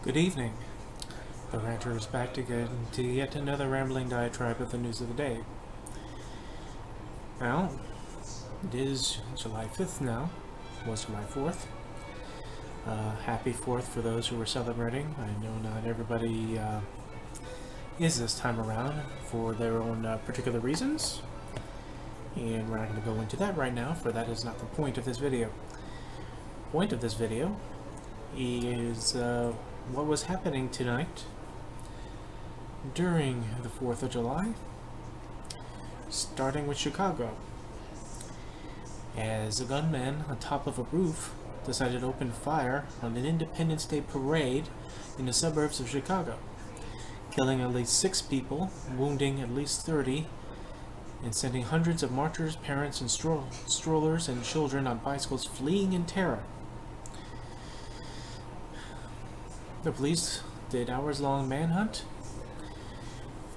Good evening. The Ranter is back to get into yet another rambling diatribe of the news of the day. Now, it is July 5th now. It was July 4th. Happy 4th for those who were celebrating. I know not everybody is this time around for their own particular reasons. And we're not going to go into that right now, for that is not the point of this video. The point of this video is what was happening tonight during the 4th of July, starting with Chicago, as a gunman on top of a roof decided to open fire on an Independence Day parade in the suburbs of Chicago, killing at least 6 people, wounding at least 30, and sending hundreds of marchers, parents, and strollers and children on bicycles fleeing in terror. The police did hours-long manhunt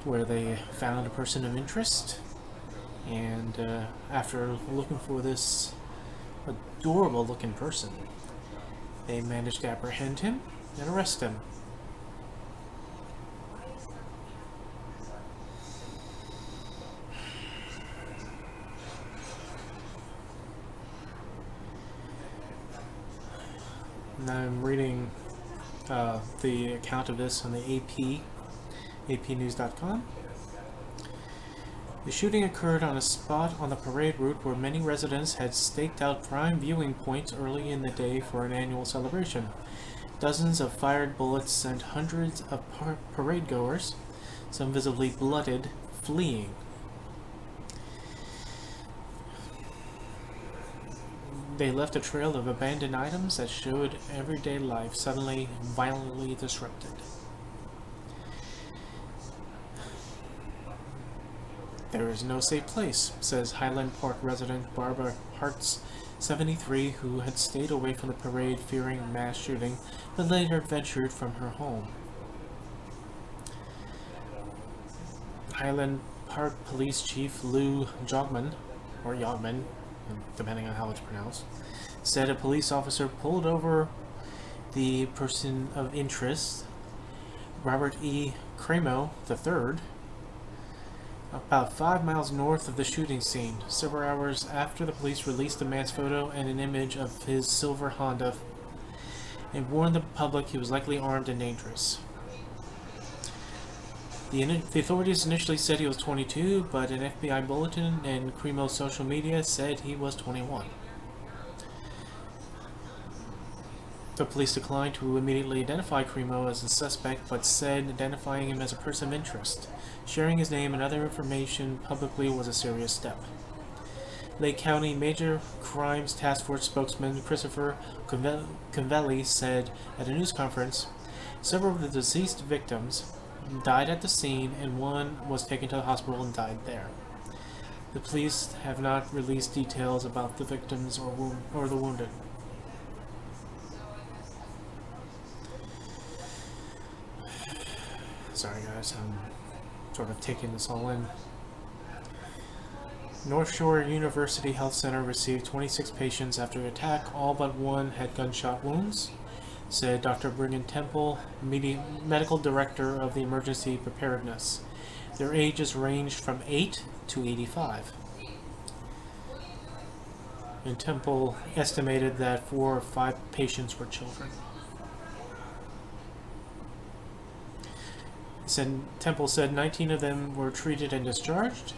where they found a person of interest, and after looking for this adorable-looking person, they managed to apprehend him and arrest him. And I'm reading the account of this on the apnews.com. The shooting occurred on a spot on the parade route where many residents had staked out prime viewing points early in the day for an annual celebration. Dozens of fired bullets sent hundreds of parade goers, some visibly blooded, fleeing. They left a trail of abandoned items that showed everyday life suddenly violently disrupted. There is no safe place, says Highland Park resident Barbara Hartz, 73, who had stayed away from the parade fearing mass shooting, but later ventured from her home. Highland Park Police Chief Lou Jogman, or Yogman, depending on how it's pronounced, said a police officer pulled over the person of interest, Robert E. Cremo III, about 5 miles north of the shooting scene, several hours after the police released the man's photo and an image of his silver Honda, and warned the public he was likely armed and dangerous. The authorities initially said he was 22, but an FBI bulletin and Cremo's social media said he was 21. The police declined to immediately identify Cremo as a suspect, but said identifying him as a person of interest. Sharing his name and other information publicly was a serious step. Lake County Major Crimes Task Force spokesman Christopher Convelli said at a news conference, several of the deceased victims died at the scene, and one was taken to the hospital and died there. The police have not released details about the victims or the wounded. Sorry guys, I'm sort of taking this all in. North Shore University Health Center received 26 patients after an attack. All but one had gunshot wounds, said Dr. Brigham Temple, medical director of the emergency preparedness. Their ages ranged from 8 to 85. And Temple estimated that 4 or 5 patients were children. Temple said 19 of them were treated and discharged.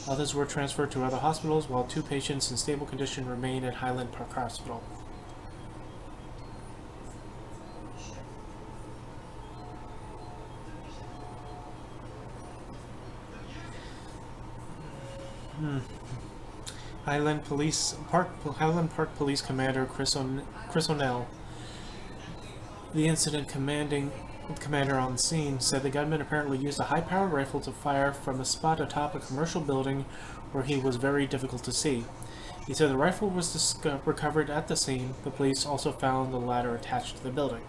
Others were transferred to other hospitals, while 2 patients in stable condition remain at Highland Park Hospital. Highland Park Police Commander Chris O'Neill, the incident commander on the scene, said the gunman apparently used a high-powered rifle to fire from a spot atop a commercial building where he was very difficult to see. He said the rifle was recovered at the scene. The police also found the ladder attached to the building.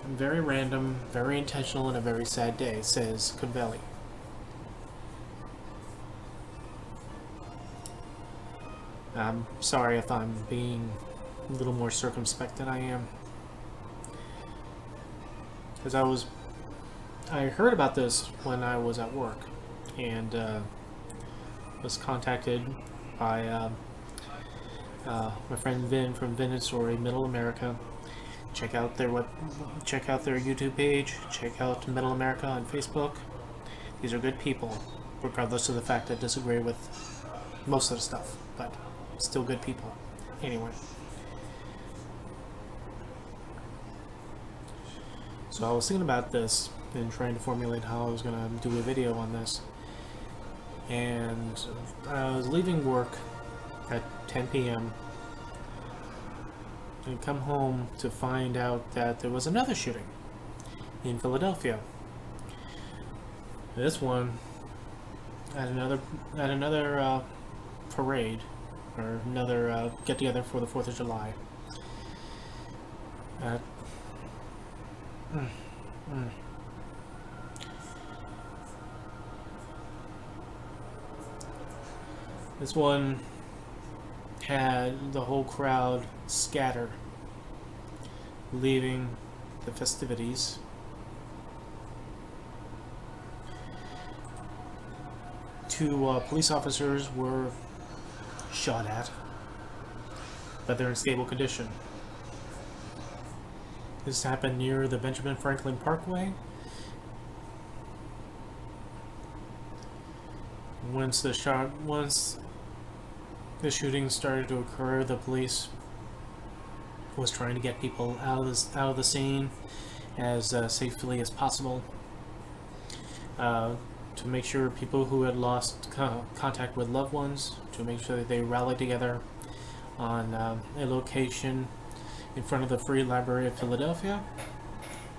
Very random, very intentional, and a very sad day, says Convelli. I'm sorry if I'm being a little more circumspect than I am. because I heard about this when I was at work, and was contacted by my friend Vin from Vin and Story, Middle America. Check out their YouTube page. Check out Middle America on Facebook. These are good people, regardless of the fact that I disagree with most of the stuff, but still good people. Anyway. So I was thinking about this and trying to formulate how I was going to do a video on this. And I was leaving work at 10 p.m. and come home to find out that there was another shooting in Philadelphia. This one at another parade, or another get together for the 4th of July. This one had the whole crowd scatter, leaving the festivities. Two police officers were shot at, but they're in stable condition. This happened near the Benjamin Franklin Parkway. Once the shooting started to occur, the police was trying to get people out of the scene as safely as possible, to make sure people who had lost contact with loved ones, to make sure that they rallied together on a location in front of the Free Library of Philadelphia,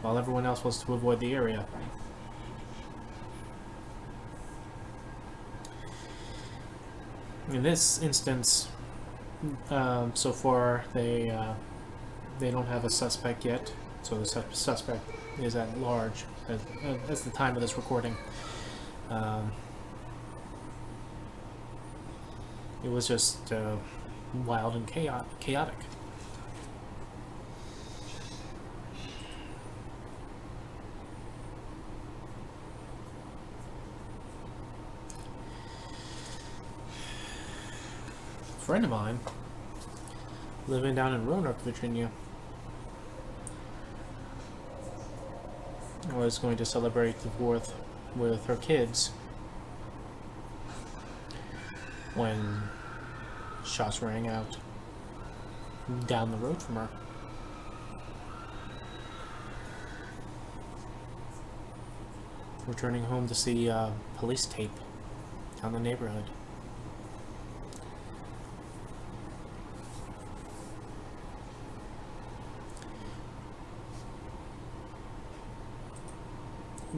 while everyone else was to avoid the area. In this instance, so far they don't have a suspect yet, so the suspect is at large at the time of this recording. It was just wild and chaotic. A friend of mine living down in Roanoke, Virginia, was going to celebrate the 4th with her kids when shots rang out down the road from her. Returning home to see police tape down the neighborhood.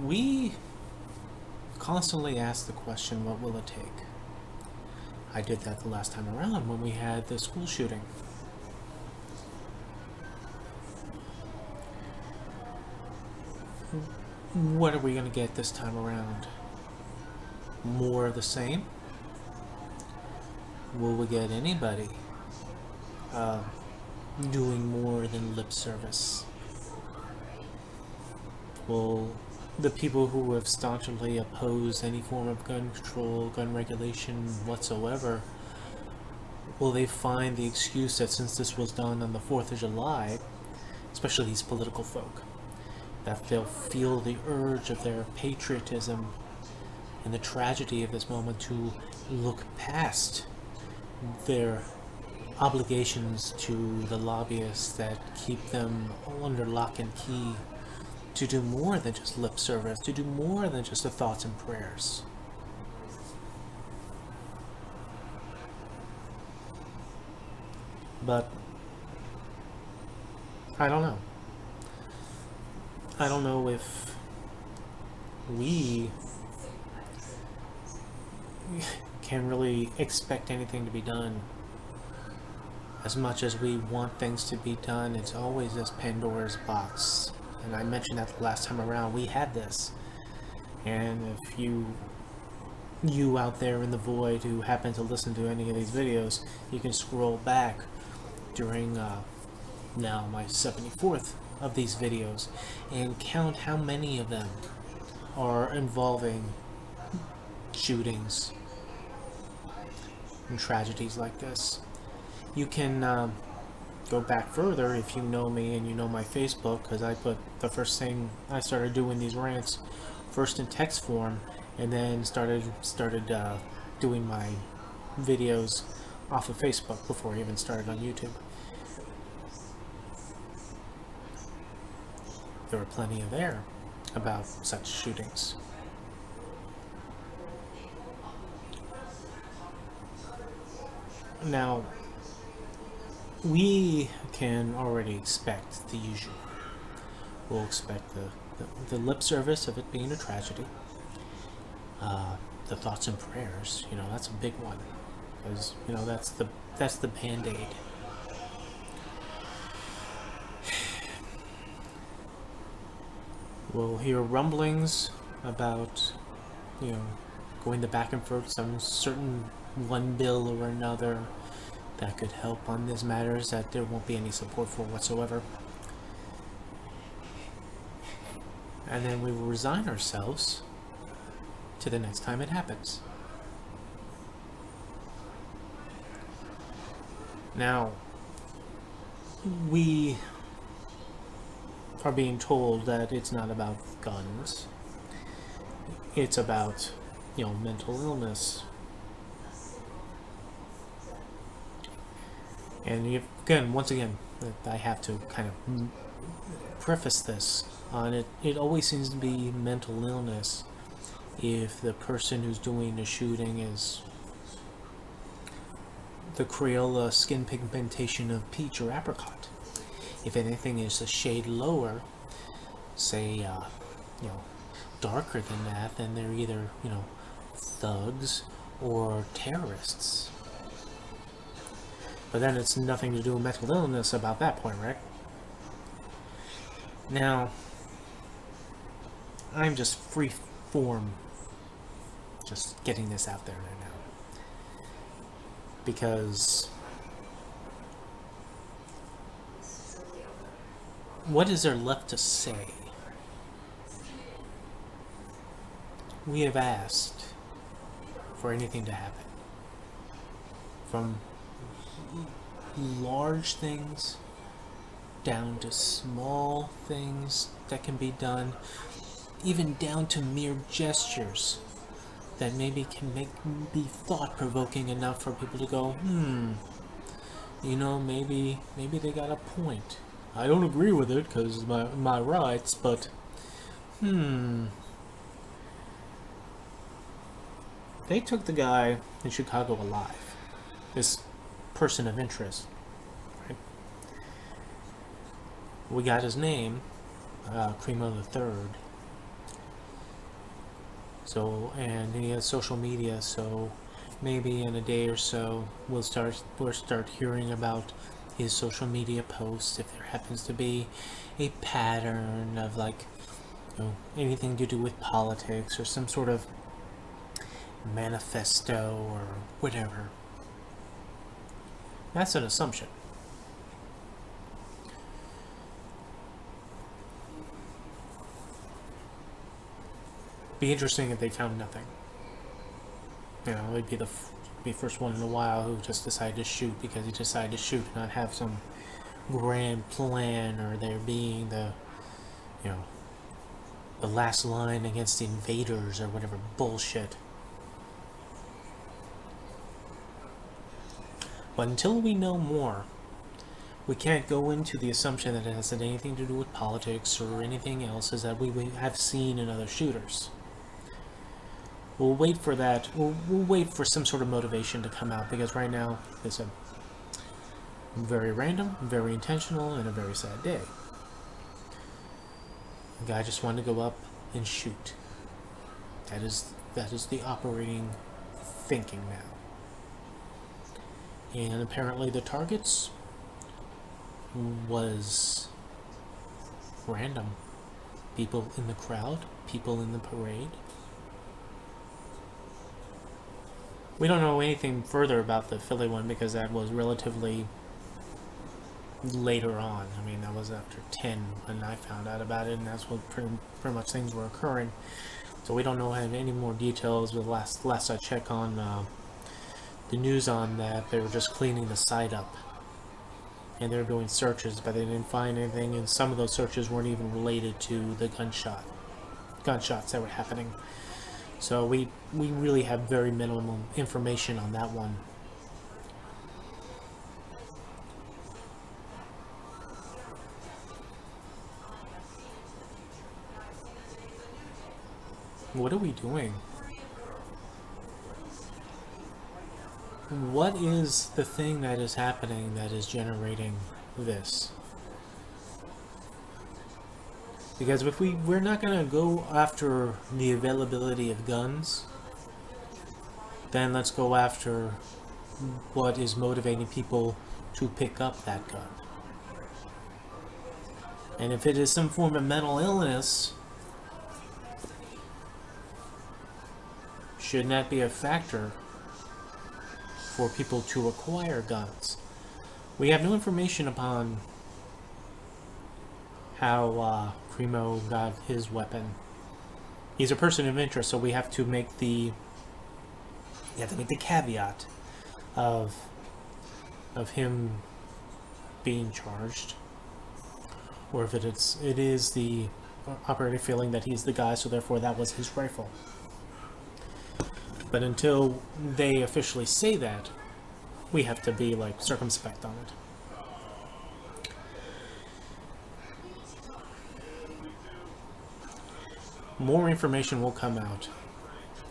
We constantly ask the question, what will it take? I did that the last time around when we had the school shooting. What are we going to get this time around? More of the same? Will we get anybody doing more than lip service? Will the people who have staunchly opposed any form of gun control, gun regulation whatsoever, will they find the excuse that since this was done on the 4th of July, especially these political folk, that they'll feel the urge of their patriotism and the tragedy of this moment to look past their obligations to the lobbyists that keep them under lock and key, to do more than just lip service, to do more than just the thoughts and prayers. But I don't know. I don't know if we can really expect anything to be done. As much as we want things to be done, it's always this Pandora's box. And I mentioned that the last time around. We had this. And if you out there in the void who happen to listen to any of these videos, you can scroll back during now my 74th of these videos and count how many of them are involving shootings and tragedies like this. You can go back further if you know me and you know my Facebook, because I put the first thing I started doing these rants first in text form, and then started doing my videos off of Facebook before I even started on YouTube. There were plenty of there about such shootings. Now, we can already expect the usual. We'll expect the lip service of it being a tragedy. The thoughts and prayers, that's a big one, because that's the band-aid. We'll hear rumblings about, going the back and forth, some certain one bill or another that could help on these matters that there won't be any support for whatsoever. And then we will resign ourselves to the next time it happens. Now, we are being told that it's not about guns. It's about, mental illness. And once again, I have to kind of preface this on it. It always seems to be mental illness if the person who's doing the shooting is the Crayola skin pigmentation of peach or apricot. If anything is a shade lower, say, darker than that, then they're either, thugs or terrorists. But then it's nothing to do with mental illness about that point, right? Now, I'm just free form, just getting this out there right now. Because what is there left to say? We have asked for anything to happen. From large things down to small things that can be done, even down to mere gestures that maybe can be thought-provoking enough for people to go, maybe they got a point. I don't agree with it because my rights, but they took the guy in Chicago alive, this person of interest, right? We got his name, Cremo the Third. So, and he has social media, so maybe in a day or so we'll start hearing about his social media posts, if there happens to be a pattern of anything to do with politics or some sort of manifesto or whatever. That's an assumption. Be interesting if they found nothing. It'd be the first one in a while who just decided to shoot because he decided to shoot and not have some grand plan, or there being the last line against the invaders or whatever bullshit. But until we know more, we can't go into the assumption that it has anything to do with politics or anything else as that we have seen in other shooters. We'll wait for that. We'll wait for some sort of motivation to come out, because right now it's a very random, very intentional, and a very sad day. The guy just wanted to go up and shoot. That is the operating thinking now. And apparently the targets was random. People in the crowd, people in the parade. We don't know anything further about the Philly one because that was relatively later on. I mean, that was after 10 when I found out about it, and that's when pretty much things were occurring. So we don't know any more details. But last I checked on the news on that, they were just cleaning the site up, and they were doing searches, but they didn't find anything. And some of those searches weren't even related to the gunshots that were happening. So we really have very minimum information on that one. What are we doing? What is the thing that is happening that is generating this? Because if we're not going to go after the availability of guns, then let's go after what is motivating people to pick up that gun. And if it is some form of mental illness, shouldn't that be a factor for people to acquire guns? We have no information upon how Primo got his weapon. He's a person of interest, so we have to make the caveat of him being charged, or if it is the operator feeling that he's the guy, so therefore that was his rifle. But until they officially say that, we have to be like circumspect on it. More information will come out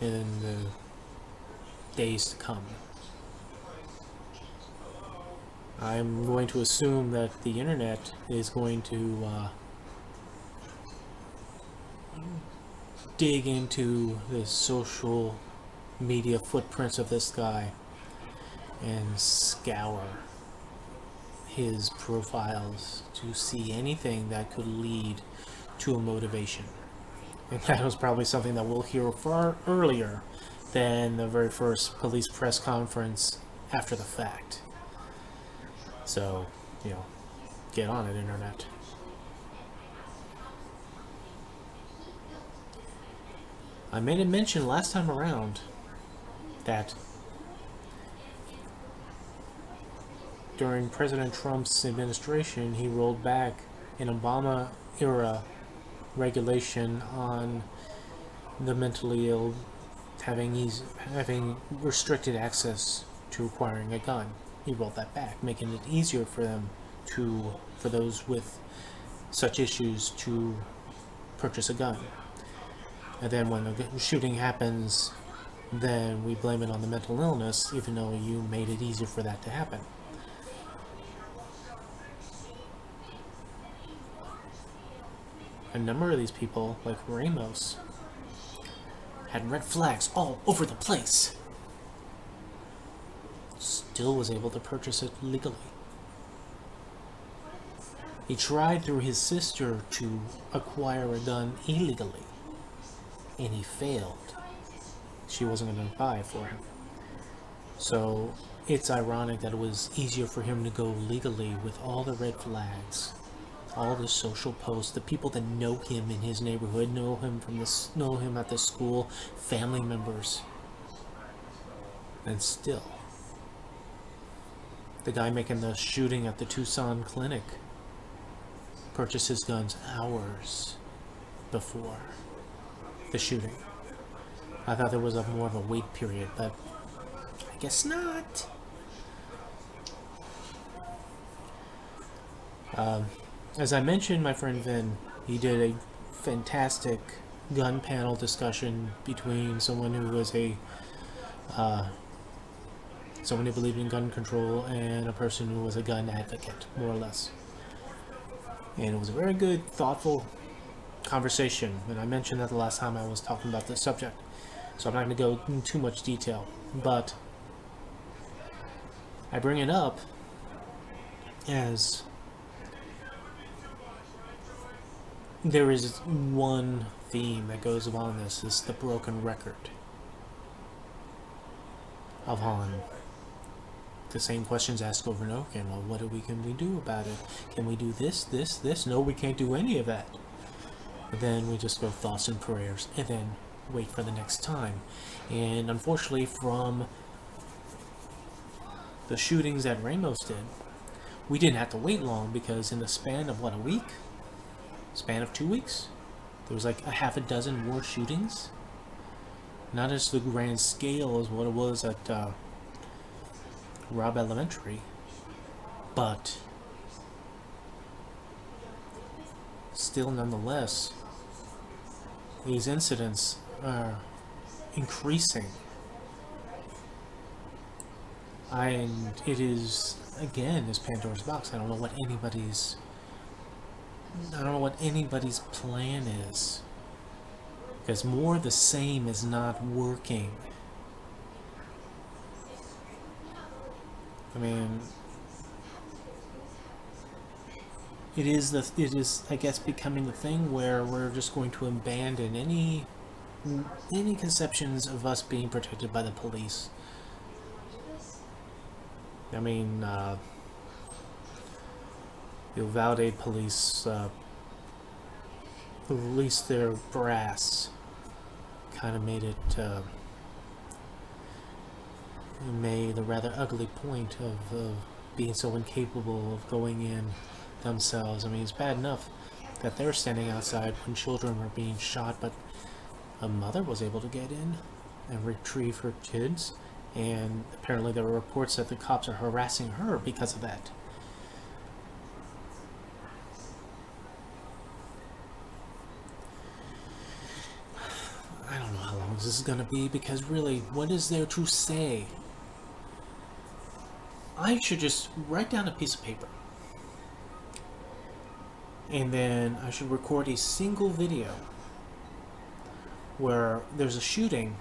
in the days to come. I'm going to assume that the internet is going to dig into the social media footprints of this guy and scour his profiles to see anything that could lead to a motivation. And that was probably something that we'll hear far earlier than the very first police press conference after the fact. So, get on it, internet. I made a mention last time around that during President Trump's administration, he rolled back an Obama-era regulation on the mentally ill having restricted access to acquiring a gun. He rolled that back, making it easier for those with such issues to purchase a gun. And then when a shooting happens, then we blame it on the mental illness, even though you made it easier for that to happen. A number of these people, like Ramos, had red flags all over the place. Still was able to purchase it legally. He tried through his sister to acquire a gun illegally, and he failed. She wasn't going to buy it for him. So it's ironic that it was easier for him to go legally with all the red flags, all the social posts, the people that know him in his neighborhood, know him at the school, family members. And still, the guy making the shooting at the Tucson clinic purchased his guns hours before the shooting. I thought there was more of a wait period, but I guess not. As I mentioned, my friend Vin, he did a fantastic gun panel discussion between someone who was someone who believed in gun control and a person who was a gun advocate, more or less. And it was a very good, thoughtful conversation, and I mentioned that the last time I was talking about this subject, so I'm not going to go in too much detail, but I bring it up as there is one theme that goes along this, is the broken record of Han the same questions asked over and over again. Well, what can we do about it? Can we do this, this, this? No, we can't do any of that. And then we just go thoughts and prayers, and then wait for the next time. And unfortunately, from the shootings that Ramos did, we didn't have to wait long, because in the span of, what, a week? Span of 2 weeks? There was like a half a dozen more shootings. Not as the grand scale as what it was at Robb Elementary, but still, nonetheless, these incidents are increasing. And it is, again, this Pandora's box. I don't know what anybody's plan is, because more of the same is not working. I mean, it is, I guess, becoming the thing where we're just going to abandon any conceptions of us being protected by the police. I mean, the Uvalde police released their brass, kind of made the rather ugly point of being so incapable of going in themselves. I mean, it's bad enough that they're standing outside when children were being shot, but a mother was able to get in and retrieve her kids, and apparently there were reports that the cops are harassing her because of that. I don't know how long this is going to be, because really, what is there to say? I should just write down a piece of paper, and then I should record a single video where there's a shooting,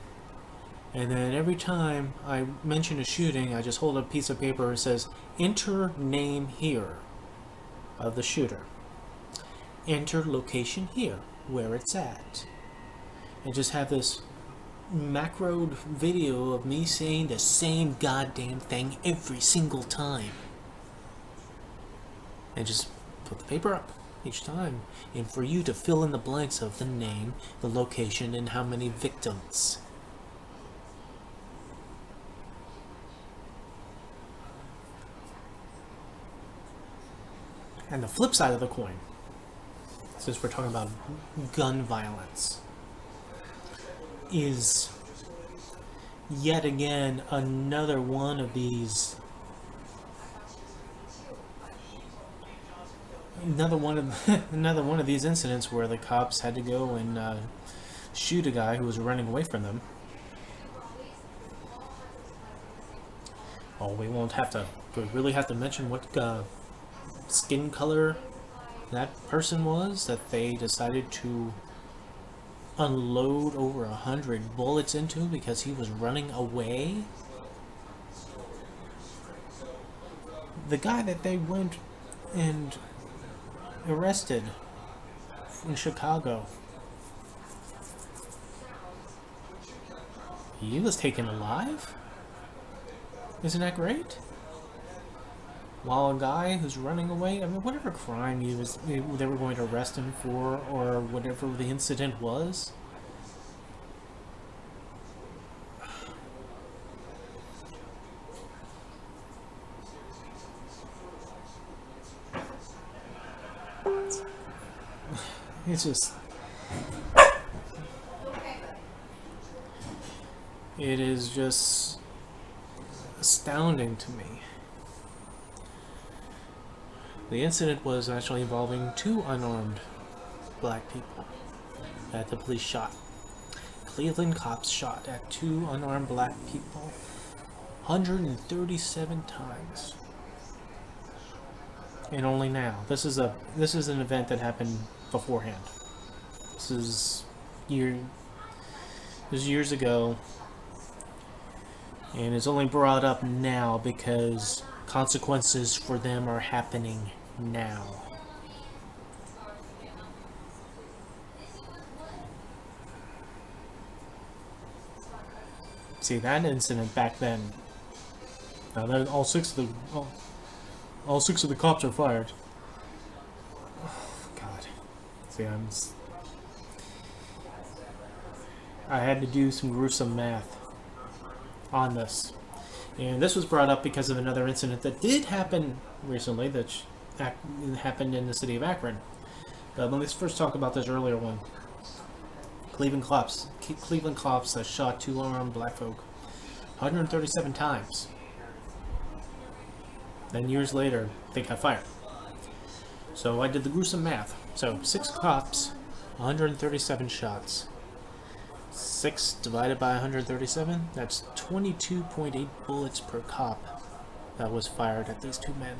and then every time I mention a shooting, I just hold a piece of paper and says, enter name here of the shooter, enter location here where it's at, and just have this macroed video of me saying the same goddamn thing every single time, and just put the paper up each time, and for you to fill in the blanks of the name, the location, and how many victims. And the flip side of the coin, since we're talking about gun violence, is yet again another one of these, another one of these incidents where the cops had to go and shoot a guy who was running away from them. Oh, we really have to mention what skin color that person was that they decided to unload over 100 bullets into because he was running away? The guy that they went and arrested in Chicago, he was taken alive? Isn't that great? While a guy who's running away, I mean, whatever crime they were going to arrest him for, or whatever the incident was, it's just, it is just astounding to me. The incident was actually involving 2 unarmed black people that the police shot. Cleveland cops shot at 2 unarmed black people 137 times. And only now. This is an event that happened beforehand. This is years ago, and it's only brought up now because consequences for them are happening now. See, that incident back then, Now that all six of the cops are fired. Oh, God. See, I had to do some gruesome math on this. And this was brought up because of another incident that did happen recently that happened in the city of Akron. But let's first talk about this earlier one. Cleveland cops shot two unarmed black folk 137 times. Then years later, they got fired. So I did the gruesome math. So 6 cops, 137 shots. 6 divided by 137, that's 22.8 bullets per cop that was fired at these two men.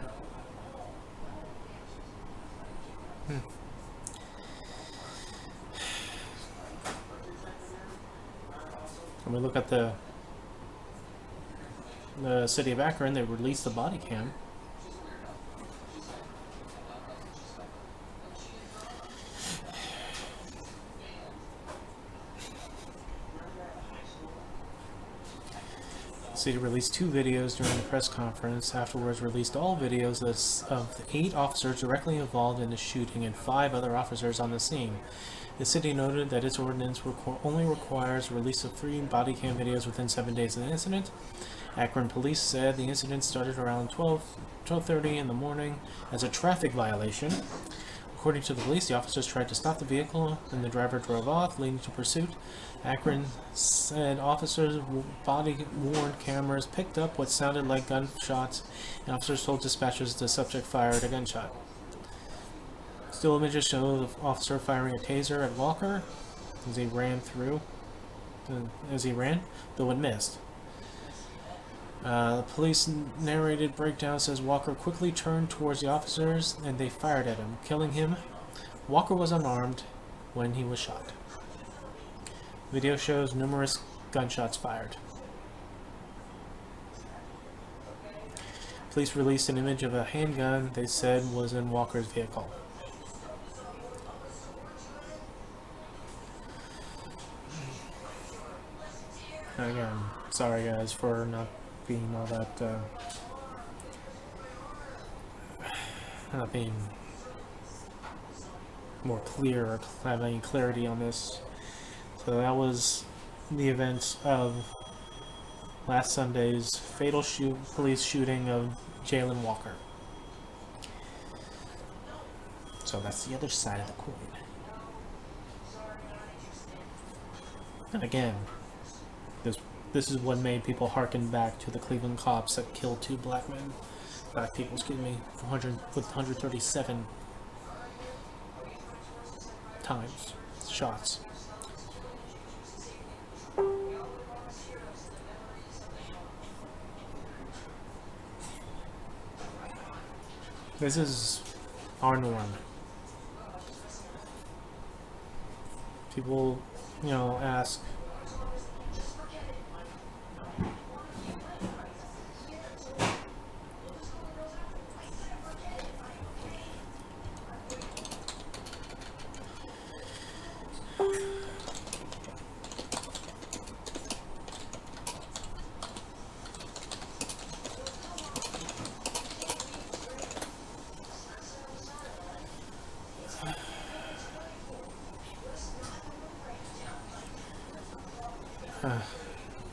When we look at the city of Akron, they released the body cam. The city released 2 videos during the press conference, afterwards released all videos of 8 officers directly involved in the shooting and 5 other officers on the scene. The city noted that its ordinance only requires release of 3 body cam videos within 7 days of the incident. Akron police said the incident started around 12:30 in the morning as a traffic violation. According to the police, the officers tried to stop the vehicle and the driver drove off, leading to pursuit. Akron said officers' body-worn cameras picked up what sounded like gunshots, and officers told dispatchers the subject fired a gunshot. Still images show the officer firing a taser at Walker as he ran, though it missed. The police narrated breakdown says Walker quickly turned towards the officers and they fired at him, killing him. Walker was unarmed when he was shot. Video shows numerous gunshots fired. Police released an image of a handgun they said was in Walker's vehicle. Again, sorry guys for not being all that, not being more clear or having clarity on this. So that was the events of last Sunday's fatal police shooting of Jayland Walker. So that's the other side of the coin. And again, this is what made people harken back to the Cleveland cops that killed 2 black people, excuse me, with 137 times shots. This is our norm. People, ask,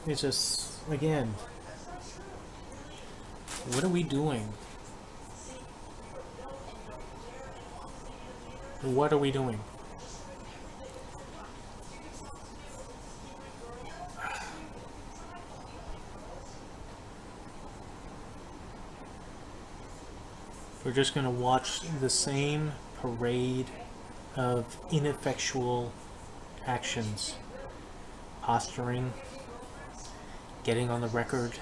it's just, again, what are we doing? What are we doing? We're just going to watch the same parade of ineffectual actions. Posturing, getting on the record,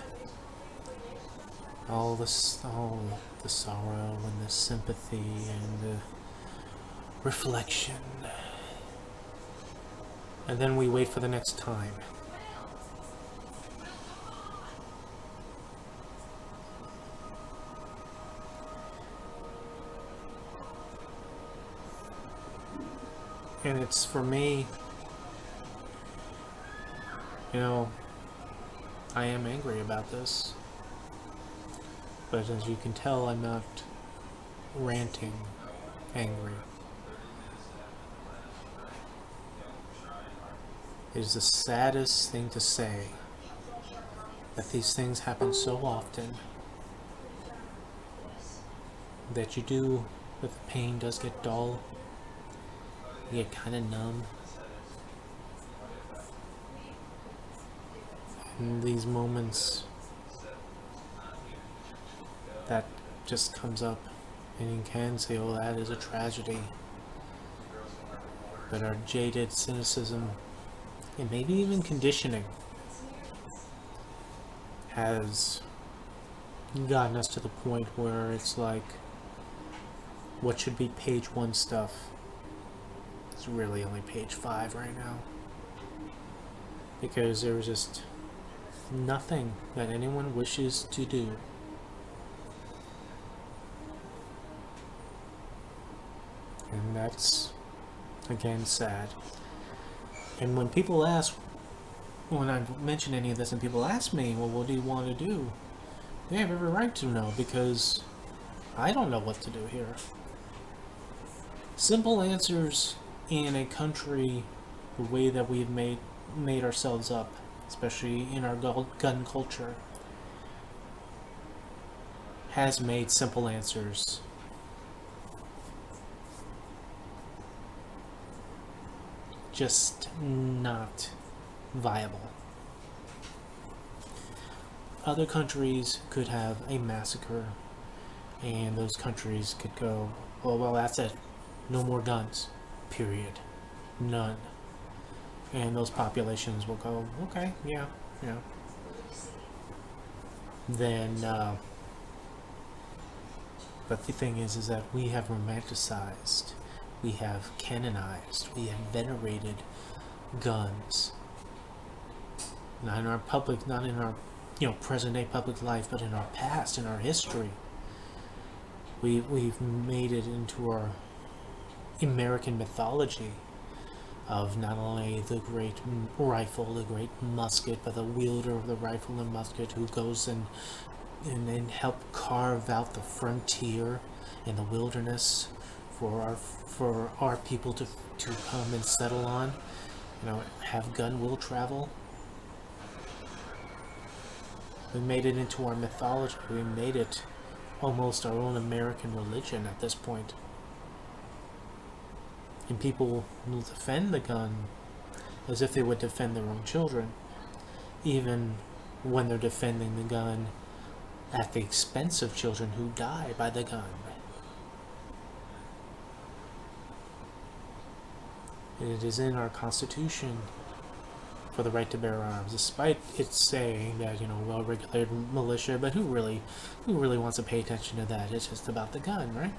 all the sorrow and the sympathy and the reflection, and then we wait for the next time. And it's, for me, I am angry about this. But as you can tell, I'm not ranting, angry. It is the saddest thing to say that these things happen so often that the pain does get dull, you get kind of numb. In these moments, that just comes up, and you can say, oh, that is a tragedy. But our jaded cynicism, and maybe even conditioning, has gotten us to the point where it's like, what should be page 1 stuff is really only page 5 right now. Because there's just nothing that anyone wishes to do. And that's, again, sad. And when people ask, when I mention any of this and people ask me, well, what do you want to do? They have every right to know, because I don't know what to do here. Simple answers in a country the way that we've made ourselves up, especially in our gun culture, has made simple answers just not viable. Other countries could have a massacre, and those countries could go, well, that's it. No more guns. Period. None. And those populations will go, okay, yeah. Then, but the thing is that we have romanticized, we have canonized, we have venerated guns. Not in our present day public life, but in our past, in our history. We've made it into our American mythology of not only the great rifle, the great musket, but the wielder of the rifle and musket who goes and help carve out the frontier in the wilderness for our people to come and settle on. Have gun will travel. We made it into our mythology. We made it almost our own American religion at this point. And people will defend the gun as if they would defend their own children, even when they're defending the gun at the expense of children who die by the gun. And it is in our Constitution for the right to bear arms, despite it saying that, well-regulated militia, but who really wants to pay attention to that? It's just about the gun, right?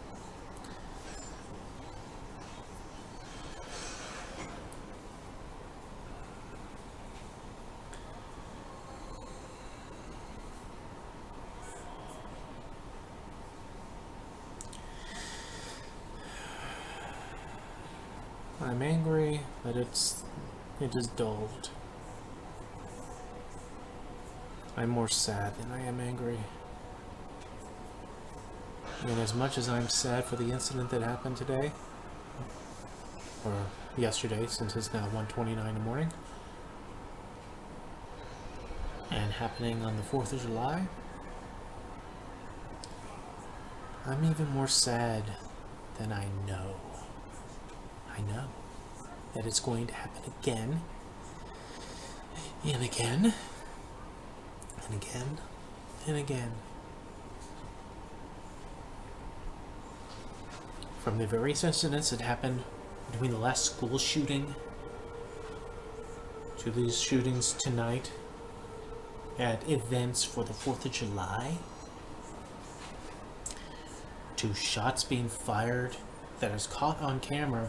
I'm angry that it is dulled. I'm more sad than I am angry. And as much as I'm sad for the incident that happened today, or yesterday, since it's now 1:29 in the morning, and happening on the 4th of July, I'm even more sad than I know. I know that it's going to happen again, and again, and again, and again. From the various incidents that happened between the last school shooting to these shootings tonight at events for the 4th of July, to shots being fired that is caught on camera,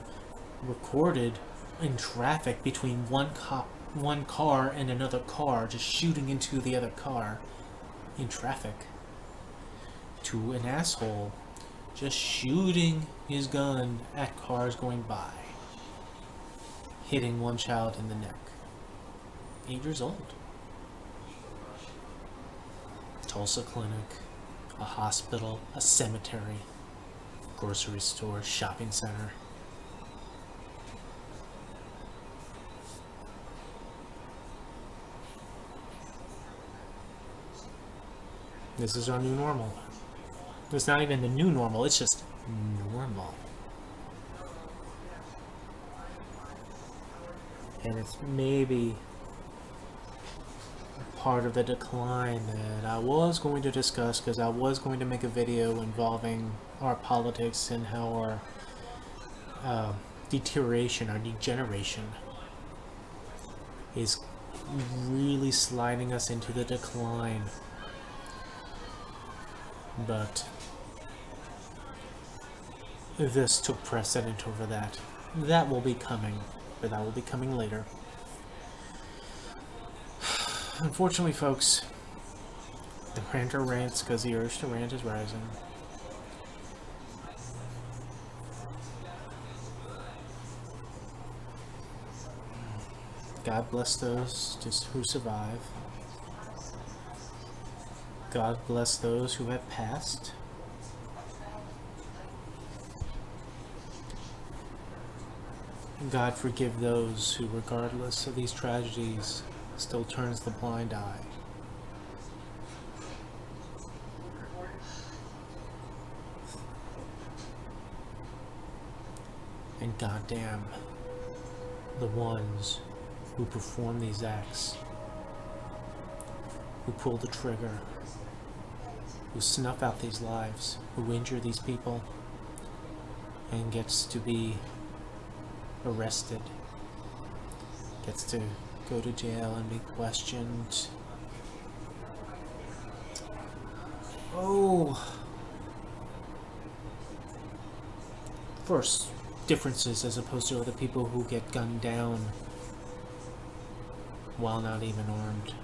recorded in traffic between one car and another car, just shooting into the other car in traffic, to an asshole just shooting his gun at cars going by, hitting one child in the neck, 8 years old. Tulsa clinic, a hospital, a cemetery, grocery store, shopping center. This is our new normal. It's not even the new normal, it's just normal. And it's maybe part of the decline that I was going to discuss, because I was going to make a video involving our politics and how our deterioration, our degeneration is really sliding us into the decline. But this took precedent over that. That will be coming, but that will be coming later. Unfortunately, folks, the ranter rants because the urge to rant is rising. God bless those who survive. God bless those who have passed. God forgive those who, regardless of these tragedies, still turns the blind eye. And goddamn the ones who perform these acts, who pull the trigger, who snuff out these lives, who injure these people, and gets to be arrested, gets to go to jail and be questioned. Oh, first differences as opposed to other people who get gunned down while not even armed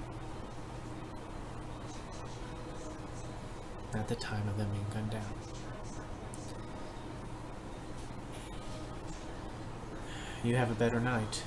at the time of them being gunned down. You have a better night.